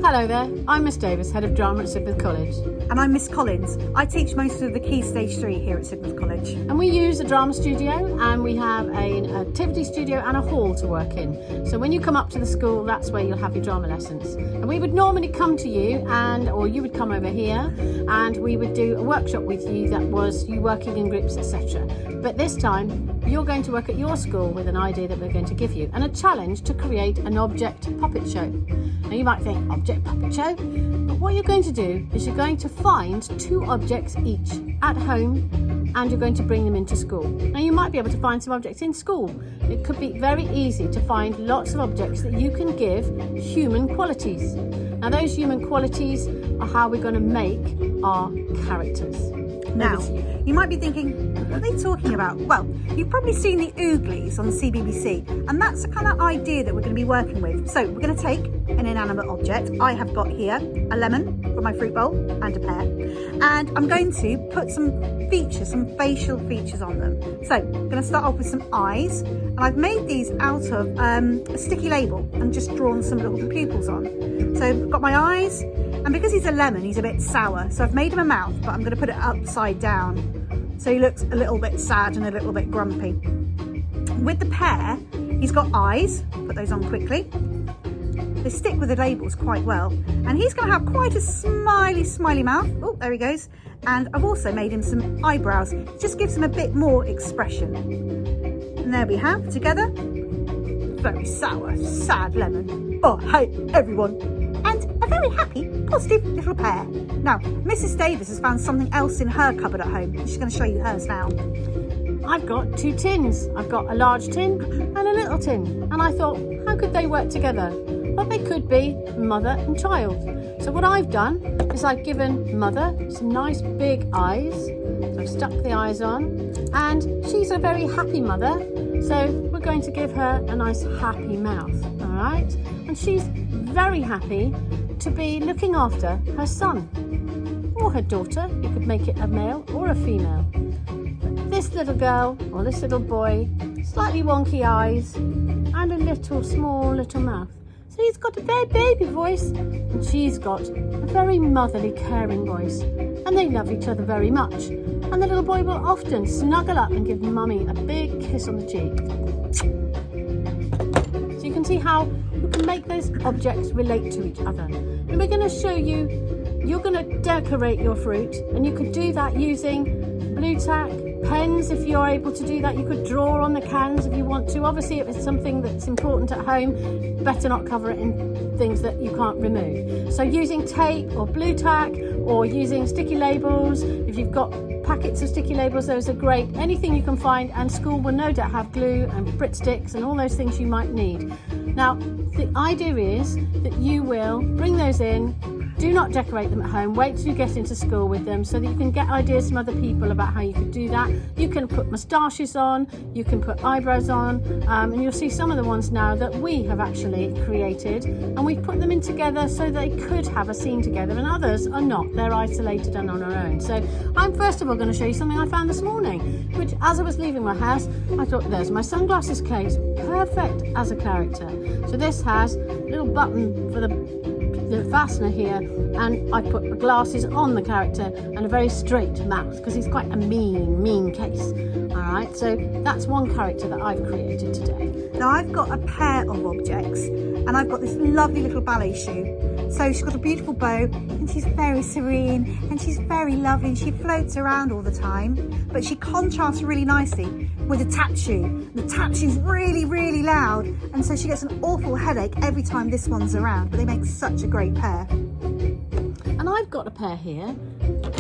Hello there, I'm Miss Davis, Head of Drama at Sidmouth College. And I'm Miss Collins. I teach most of the Key Stage 3 here at Sidmouth College. And we use a drama studio, and we have an activity studio and a hall to work in. So when you come up to the school, that's where you'll have your drama lessons. And we would normally come to you, or you would come over here, and we would do a workshop with you that was you working in groups, etc. But this time, you're going to work at your school with an idea that we're going to give you, and a challenge to create an object puppet show. Now you might think, object puppet show? But what you're going to do is you're going to find 2 objects each at home, and you're going to bring them into school. Now you might be able to find some objects in school. It could be very easy to find lots of objects that you can give human qualities. Now those human qualities are how we're going to make our characters. Now, you might be thinking, what are they talking about? Well, you've probably seen the Ooglies on CBBC, and that's the kind of idea that we're going to be working with. So we're going to take an inanimate object. I have got here a lemon for my fruit bowl and a pear, and I'm going to put some features, some facial features on them. So I'm going to start off with some eyes, and I've made these out of a sticky label and just drawn some little pupils on. So I've got my eyes, and because he's a lemon, he's a bit sour, so I've made him a mouth, but I'm going to put it upside down. So he looks a little bit sad and a little bit grumpy. With the pear, he's got eyes, put those on quickly. They stick with the labels quite well. And he's going to have quite a smiley mouth. Oh, there he goes. And I've also made him some eyebrows. It just gives him a bit more expression. And there we have, together, very sour, sad lemon. Oh, hey, everyone. And a very happy, positive little pear. Now, Mrs. Davis has found something else in her cupboard at home. She's going to show you hers now. I've got 2 tins. I've got a large tin and a little tin. And I thought, how could they work together? Well, they could be mother and child. So what I've done is I've given mother some nice big eyes. So I've stuck the eyes on, and she's a very happy mother. So we're going to give her a nice happy mouth, all right? And she's very happy to be looking after her son or her daughter. You could make it a male or a female. But this little girl or this little boy, slightly wonky eyes and a little small little mouth. So he's got a very baby voice, and she's got a very motherly, caring voice, and they love each other very much. And the little boy will often snuggle up and give mummy a big kiss on the cheek. So you can see how you can make those objects relate to each other. And we're going to show you, you're going to decorate your fruit, and you could do that using blue tack, pens if you're able to do that. You could draw on the cans if you want to. Obviously, if it's something that's important at home, better not cover it in things that you can't remove. So using tape or blue tack, or using sticky labels. If you've got packets of sticky labels, those are great. Anything you can find, and school will no doubt have glue and Brit sticks and all those things you might need. Now, the idea is that you will bring those in. Do not decorate them at home. Wait till you get into school with them so that you can get ideas from other people about how you could do that. You can put moustaches on, you can put eyebrows on, and you'll see some of the ones now that we have actually created, and we've put them in together so they could have a scene together, and others are not. They're isolated and on our own. So I'm first of all going to show you something I found this morning, which as I was leaving my house, I thought, there's my sunglasses case, perfect as a character. So this has a little button for the fastener here, and I put the glasses on the character and a very straight mouth because he's quite a mean case. Alright, so that's one character that I've created today. Now I've got a pair of objects, and I've got this lovely little ballet shoe. So she's got a beautiful bow, and she's very serene, and she's very lovely, and she floats around all the time, but she contrasts really nicely with a tap shoe. The tap shoe's really loud, and so she gets an awful headache every time this one's around, but they make such a great pair. And I've got a pair here,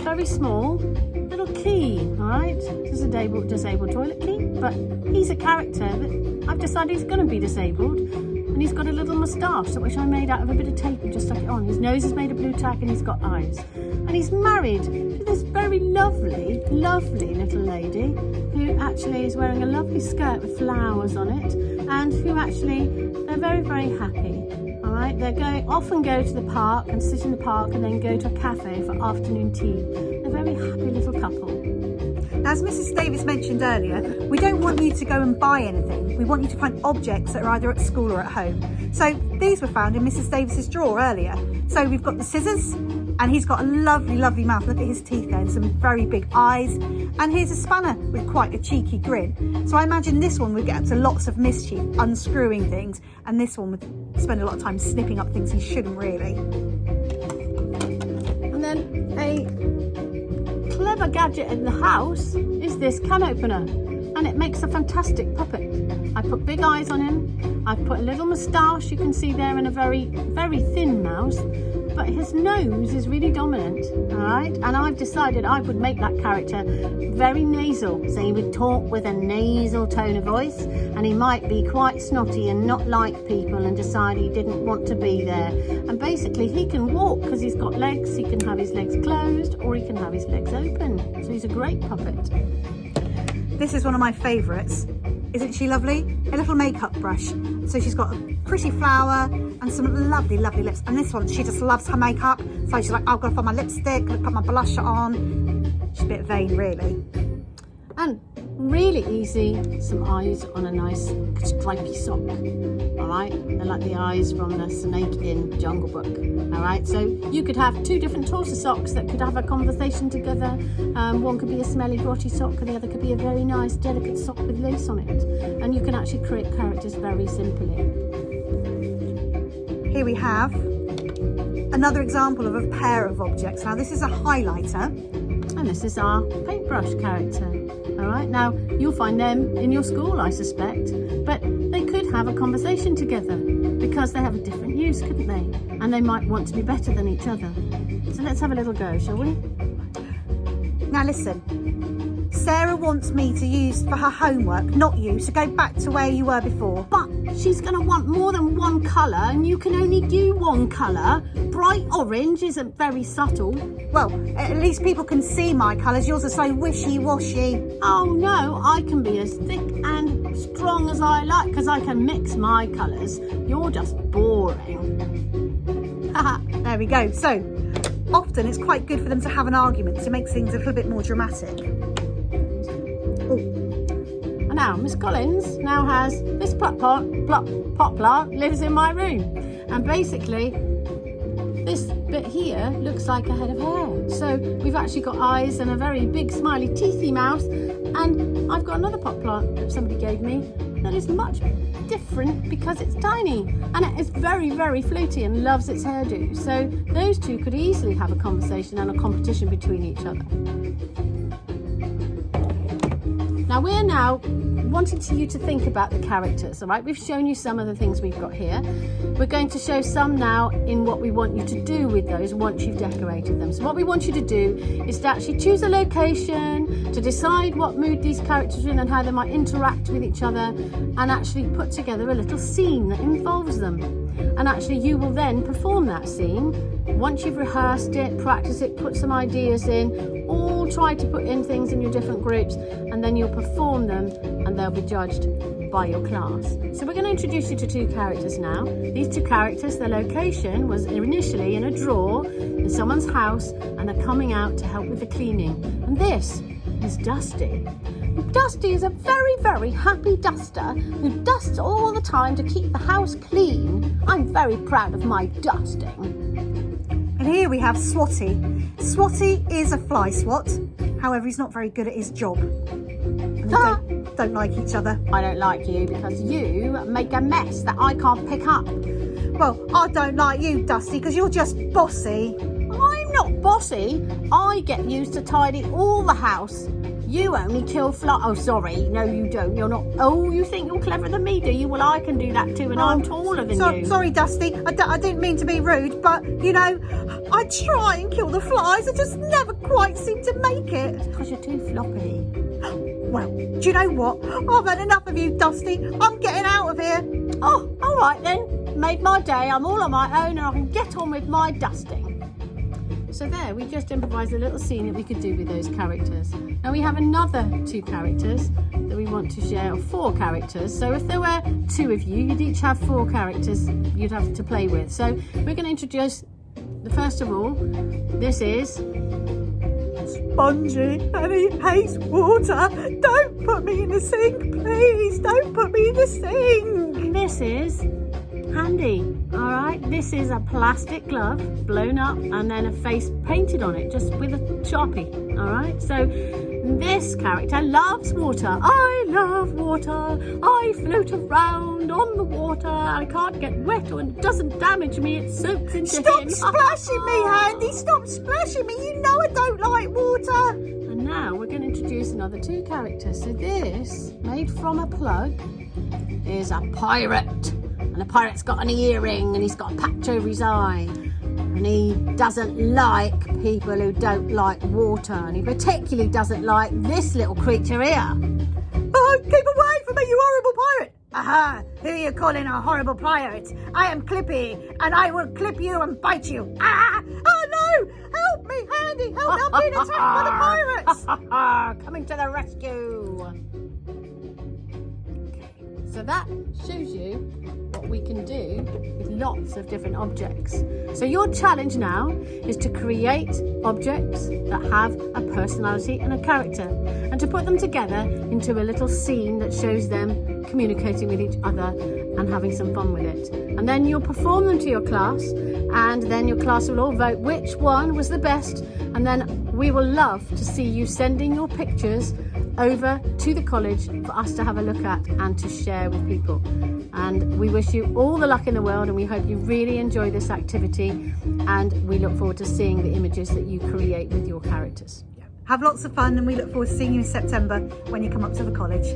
very small, little key, all right? This is a disabled toilet key, but he's a character that I've decided he's going to be disabled, and he's got a little moustache, which I made out of a bit of tape and just stuck it on. His nose is made of blue tack, and he's got eyes. And he's married to this very lovely little lady who actually is wearing a lovely skirt with flowers on it, and who actually, they're very happy. All right, they often go to the park and sit in the park, and then go to a cafe for afternoon tea. They're a very happy little couple. As Mrs. Davis mentioned earlier, we don't want you to go and buy anything. We want you to find objects that are either at school or at home. So these were found in Mrs. Davis's drawer earlier. So we've got the scissors, and he's got a lovely, lovely mouth. Look at his teeth there, and some very big eyes. And here's a spanner with quite a cheeky grin. So I imagine this one would get up to lots of mischief, unscrewing things, and this one would spend a lot of time snipping up things he shouldn't really. And then a clever gadget in the house is this can opener, and it makes a fantastic puppet. I put big eyes on him. I've put a little moustache, you can see there, and a very, very thin mouth. But his nose is really dominant, all right? And I've decided I would make that character very nasal. So he would talk with a nasal tone of voice, and he might be quite snotty and not like people and decide he didn't want to be there. And basically he can walk because he's got legs. He can have his legs closed or he can have his legs open. So he's a great puppet. This is one of my favourites. Isn't she lovely? A little makeup brush. So she's got a pretty flower and some lovely, lovely lips. And this one, she just loves her makeup. So she's like, I've got to put my lipstick, put my blusher on. She's a bit vain, really. And really easy, some eyes on a nice stripy sock. All right, they're like the eyes from the snake in Jungle Book. All right, so you could have two different sorts of socks that could have a conversation together. One could be a smelly, grotty sock, and the other could be a very nice, delicate sock with lace on it. And you can actually create characters very simply. Here we have another example of a pair of objects. Now this is a highlighter. And this is our paintbrush character. All right, now you'll find them in your school, I suspect, but they could have a conversation together because they have a different use, couldn't they? And they might want to be better than each other. So let's have a little go, shall we? Now listen, Sarah wants me to use for her homework, not you, so go back to where you were before. But she's going to want more than one colour, and you can only do one colour. Bright orange isn't very subtle. Well, at least people can see my colours. Yours are so wishy-washy. Oh no, I can be as thick and strong as I like because I can mix my colours. You're just boring. There we go. So, often it's quite good for them to have an argument to make things a little bit more dramatic. And now Miss Collins now has this poplar lives in my room, and basically this bit here looks like a head of hair. So we've actually got eyes and a very big smiley teethy mouth, and I've got another pot plant that somebody gave me that is much different because it's tiny and it is very, very floaty and loves its hairdo. So those two could easily have a conversation and a competition between each other. Now we're now wanting you to think about the characters, all right? We've shown you some of the things we've got here. We're going to show some now in what we want you to do with those once you've decorated them. So what we want you to do is to actually choose a location, to decide what mood these characters are in and how they might interact with each other, and actually put together a little scene that involves them. And actually you will then perform that scene. Once you've rehearsed it, practice it, put some ideas in, all try to put in things in your different groups, and then you'll perform them and they'll be judged by your class. So we're going to introduce you to two characters now. These two characters, their location was initially in a drawer in someone's house, and they're coming out to help with the cleaning. And this is Dusty. Dusty is a very, very happy duster who dusts all the time to keep the house clean. I'm very proud of my dusting. And here we have Swatty. Swatty is a fly swat. However, he's not very good at his job. And they don't like each other. I don't like you because you make a mess that I can't pick up. Well, I don't like you, Dusty, because you're just bossy. I'm not bossy. I get used to tidy all the house. You only kill flies. Oh, sorry. No, you don't. You're not. Oh, you think you're cleverer than me, do you? Well, I can do that too, and I'm taller than you. Sorry, Dusty. I didn't mean to be rude, but, you know, I try and kill the flies. I just never quite seem to make it. Because you're too floppy. Well, do you know what? I've had enough of you, Dusty. I'm getting out of here. Oh, all right then. Made my day. I'm all on my own, and I can get on with my dusting. So there, we just improvised a little scene that we could do with those characters. Now we have another two characters that we want to share, or four characters. So if there were two of you, you'd each have four characters you'd have to play with. So we're going to introduce, first of all, this is Spongy, and he hates water. Don't put me in the sink, please. Don't put me in the sink. This is handy. All right, this is a plastic glove blown up and then a face painted on it just with a Sharpie. All right, so this character loves water. I love water. I float around on the water. I can't get wet or it doesn't damage me. It soaks into him. Stop splashing me, Handy. Stop splashing me. You know I don't like water. And now we're going to introduce another two characters. So this, made from a plug, is a pirate. And the pirate's got an earring and he's got a patch over his eye. And he doesn't like people who don't like water. And he particularly doesn't like this little creature here. Oh, keep away from me, you horrible pirate. Aha, who are you calling a horrible pirate? I am Clippy, and I will clip you and bite you. Ah! Oh no! Help me, Handy! Help! I'm being attacked by the pirates! Coming to the rescue. Okay, so that shows you what we can do with lots of different objects. So your challenge now is to create objects that have a personality and a character, and to put them together into a little scene that shows them communicating with each other and having some fun with it. And then you'll perform them to your class, and then your class will all vote which one was the best, and then we will love to see you sending your pictures over to the college for us to have a look at and to share with people. And we wish you all the luck in the world, and we hope you really enjoy this activity, and we look forward to seeing the images that you create with your characters. Have lots of fun, and we look forward to seeing you in September when you come up to the college.